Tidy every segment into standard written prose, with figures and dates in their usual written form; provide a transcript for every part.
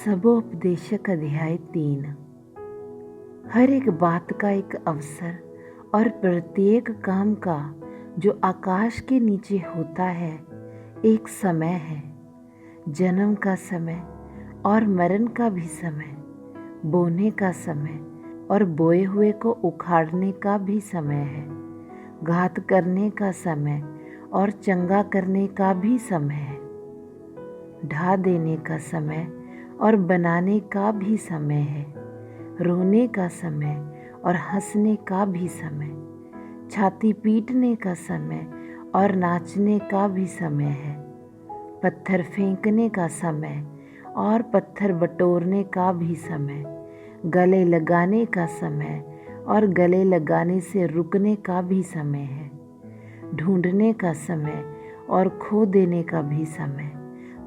सबोपदेशक अध्याय 3। हर एक बात का एक अवसर और प्रत्येक काम का जो आकाश के नीचे होता है एक समय है। जन्म का समय और मरण का भी समय, बोने का समय और बोए हुए को उखाड़ने का भी समय है, घात करने का समय और चंगा करने का भी समय है, ढा देने का समय और बनाने का भी समय है, रोने का समय और हंसने का भी समय, छाती पीटने का समय और नाचने का भी समय है, पत्थर फेंकने का समय और पत्थर बटोरने का भी समय, गले लगाने का समय और गले लगाने से रुकने का भी समय है, ढूंढने का समय और खो देने का भी समय,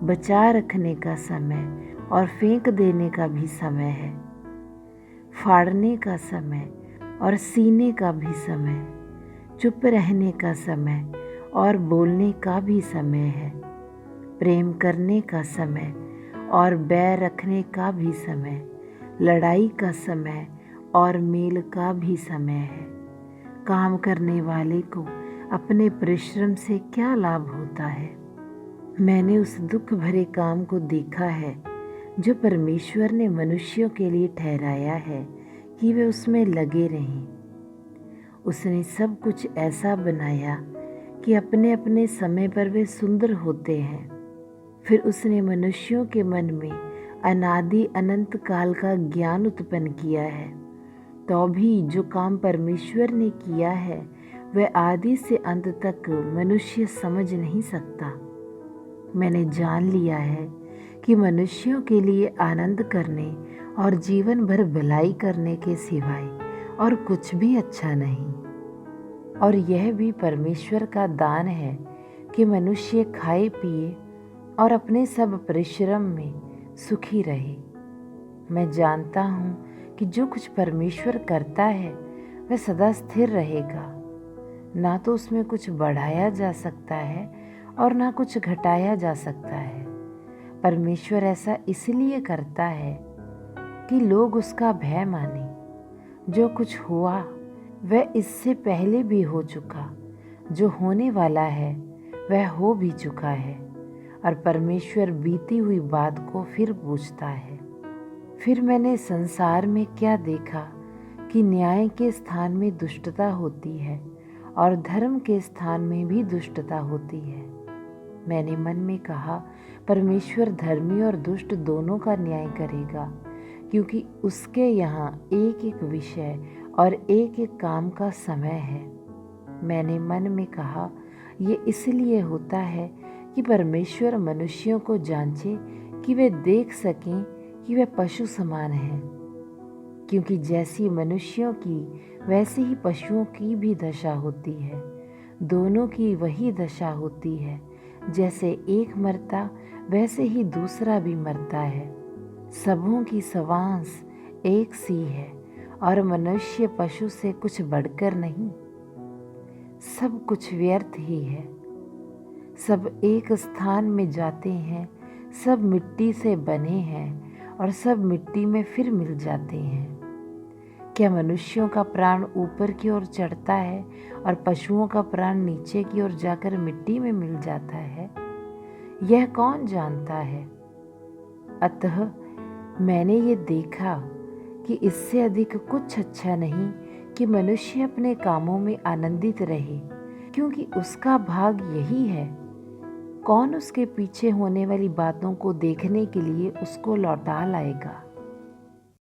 बचा रखने का समय और फेंक देने का भी समय है, फाड़ने का समय और सीने का भी समय, चुप रहने का समय और बोलने का भी समय है, प्रेम करने का समय और बैर रखने का भी समय, लड़ाई का समय और मेल का भी समय है। काम करने वाले को अपने परिश्रम से क्या लाभ होता है? मैंने उस दुख भरे काम को देखा है जो परमेश्वर ने मनुष्यों के लिए ठहराया है कि वे उसमें लगे रहें। उसने सब कुछ ऐसा बनाया कि अपने अपने समय पर वे सुंदर होते हैं। फिर उसने मनुष्यों के मन में अनादि अनंत काल का ज्ञान उत्पन्न किया है। तो भी जो काम परमेश्वर ने किया है वह आदि से अंत तक मनुष्य समझ नहीं सकता। मैंने जान लिया है कि मनुष्यों के लिए आनंद करने और जीवन भर भलाई करने के सिवाय और कुछ भी अच्छा नहीं। और यह भी परमेश्वर का दान है कि मनुष्य खाए पिए और अपने सब परिश्रम में सुखी रहे। मैं जानता हूँ कि जो कुछ परमेश्वर करता है वह सदा स्थिर रहेगा। ना तो उसमें कुछ बढ़ाया जा सकता है और ना कुछ घटाया जा सकता है। परमेश्वर ऐसा इसलिए करता है कि लोग उसका भय माने। जो कुछ हुआ वह इससे पहले भी हो चुका, जो होने वाला है वह हो भी चुका है, और परमेश्वर बीती हुई बात को फिर पूछता है। फिर मैंने संसार में क्या देखा कि न्याय के स्थान में दुष्टता होती है और धर्म के स्थान में भी दुष्टता होती है। मैंने मन में कहा, परमेश्वर धर्मी और दुष्ट दोनों का न्याय करेगा, क्योंकि उसके यहाँ एक एक विषय और एक एक काम का समय है। मैंने मन में कहा, ये इसलिए होता है कि परमेश्वर मनुष्यों को जांचे कि वे देख सकें कि वे पशु समान हैं, क्योंकि जैसी मनुष्यों की वैसे ही पशुओं की भी दशा होती है। दोनों की वही दशा होती है, जैसे एक मरता वैसे ही दूसरा भी मरता है। सबों की सवांस एक सी है और मनुष्य पशु से कुछ बढ़कर नहीं। सब कुछ व्यर्थ ही है, सब एक स्थान में जाते हैं, सब मिट्टी से बने हैं और सब मिट्टी में फिर मिल जाते हैं। क्या मनुष्यों का प्राण ऊपर की ओर चढ़ता है और पशुओं का प्राण नीचे की ओर जाकर मिट्टी में मिल जाता है? यह कौन जानता है? अतः मैंने ये देखा कि इससे अधिक कुछ अच्छा नहीं कि मनुष्य अपने कामों में आनंदित रहे, क्योंकि उसका भाग यही है। कौन उसके पीछे होने वाली बातों को देखने के लिए उसको लौटा लाएगा?